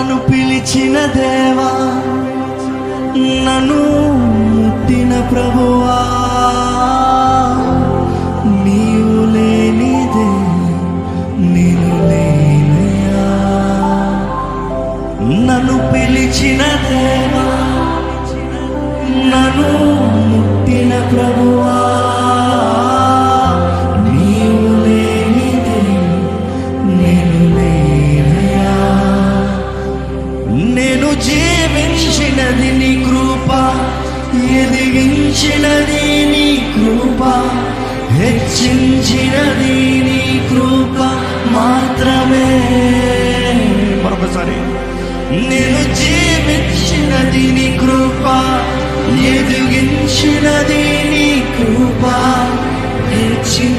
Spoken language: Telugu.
నన్ను పిలిచిన దేవా, నన్ను ముట్టిన ప్రభువా, నీవు లేనిదే నేను లేనయ్యా. నన్ను పిలిచిన దేవా, నన్ను ముట్టిన ప్రభువా, నీవు లేనిదే నేను లేనయ్యా. నేను జీవించినది నీ కృప, ఎదిగించినది నీ కృప, హెచ్చించినది నీ కృప మాత్రమే. మరొకసారి, నేను జీవించినది నీ కృప, ఎదిగించినది నీ కృప,